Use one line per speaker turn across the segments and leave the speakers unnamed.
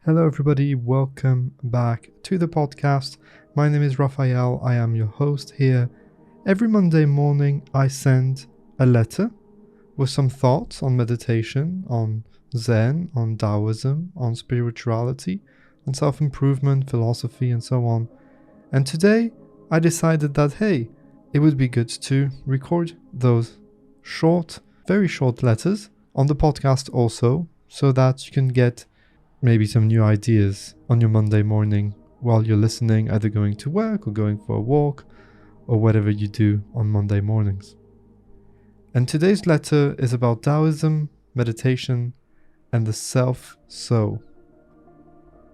Hello everybody, welcome back to the podcast. My name is Raphael, I am your host here. Every Monday morning I send a letter with some thoughts on meditation, on Zen, on Taoism, on spirituality, on self-improvement, philosophy and so on. And today I decided that hey, it would be good to record those short, very short letters on the podcast also, so that you can get maybe some new ideas on your Monday morning while you're listening, either going to work or going for a walk or whatever you do on Monday mornings. And today's letter is about Taoism, meditation, and the self-so.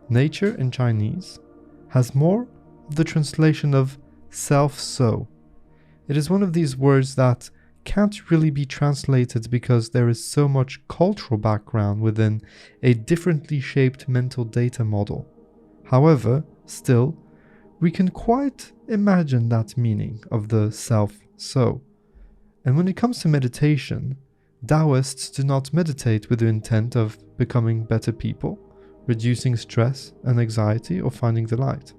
Nature in Chinese has more of the translation of self-so. It is one of these words that can't really be translated because there is so much cultural background within a differently shaped mental data model. However, still, we can quite imagine that meaning of the self-so. And when it comes to meditation, Taoists do not meditate with the intent of becoming better people, reducing stress and anxiety, or finding the light.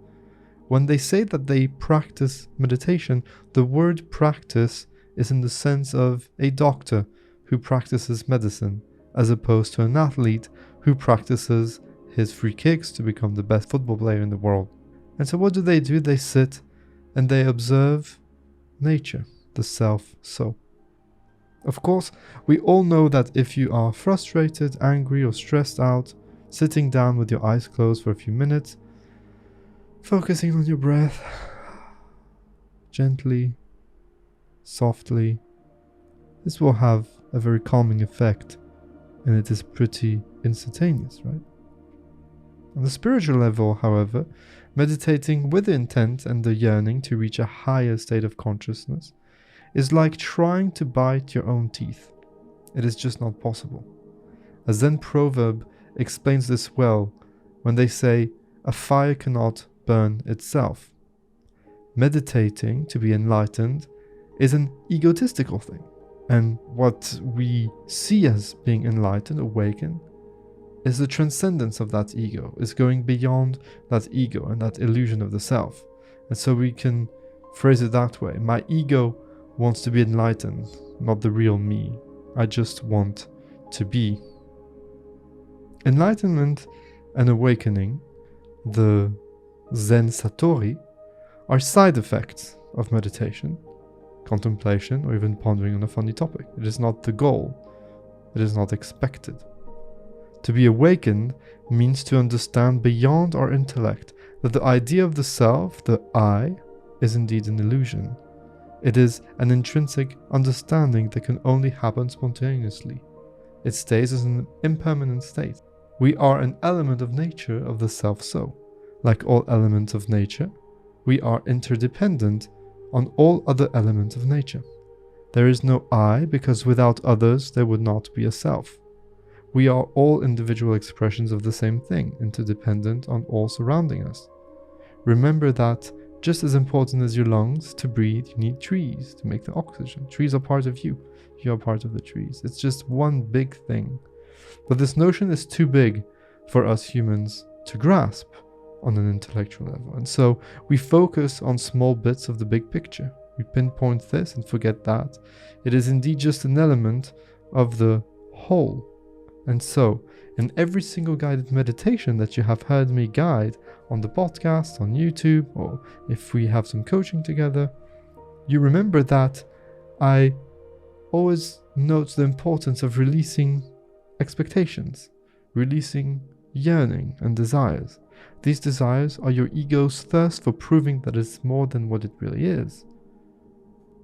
When they say that they practice meditation, the word practice is in the sense of a doctor who practices medicine, as opposed to an athlete who practices his free kicks to become the best football player in the world. And so what do? They sit and they observe nature, the self-so. Of course, we all know that if you are frustrated, angry or stressed out, sitting down with your eyes closed for a few minutes, focusing on your breath, gently, softly, this will have a very calming effect, and it is pretty instantaneous, right? On the spiritual level, however, meditating with the intent and the yearning to reach a higher state of consciousness is like trying to bite your own teeth. It is just not possible. A Zen proverb explains this well when they say, "A fire cannot burn itself." Meditating to be enlightened is an egotistical thing, and what we see as being enlightened, awakened, is the transcendence of that ego, is going beyond that ego and that illusion of the self. And so we can phrase it that way: my ego wants to be enlightened, not the real me. I just want to be. Enlightenment and awakening, the Zen Satori, are side effects of meditation, contemplation, or even pondering on a funny topic. It is not the goal. It is not expected. To be awakened means to understand beyond our intellect that the idea of the self, the I, is indeed an illusion. It is an intrinsic understanding that can only happen spontaneously. It stays as an impermanent state. We are an element of nature, of the self-so. Like all elements of nature, we are interdependent on all other elements of nature. There is no I, because without others there would not be a self. We are all individual expressions of the same thing, interdependent on all surrounding us. Remember that just as important as your lungs to breathe, you need trees to make the oxygen. Trees are part of you. You are part of the trees. It's just one big thing. But this notion is too big for us humans to grasp on an intellectual level. And so we focus on small bits of the big picture. We pinpoint this and forget that. It is indeed just an element of the whole. And so, in every single guided meditation that you have heard me guide on the podcast, on YouTube, or if we have some coaching together, you remember that I always note the importance of releasing expectations, releasing yearning and desires. These desires are your ego's thirst for proving that it's more than what it really is.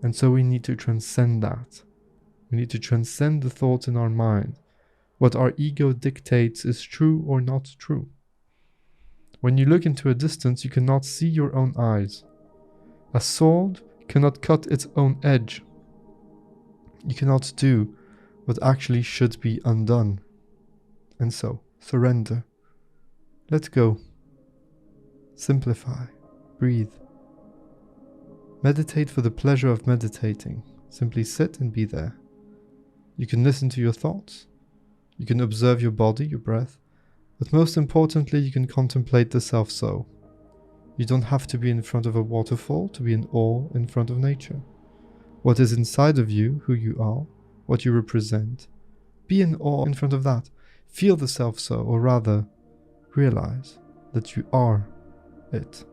And so we need to transcend that. We need to transcend the thoughts in our mind. What our ego dictates is true or not true. When you look into a distance, you cannot see your own eyes. A sword cannot cut its own edge. You cannot do what actually should be undone. And so, surrender. Let go. Simplify. Breathe. Meditate for the pleasure of meditating. Simply sit and be there. You can listen to your thoughts. You can observe your body, your breath, But most importantly, you can contemplate the self so. You don't have to be in front of a waterfall to be in awe in front of nature. What is inside of you, who you are, what you represent, be in awe in front of that. Feel the self so, or rather, realize that you are it.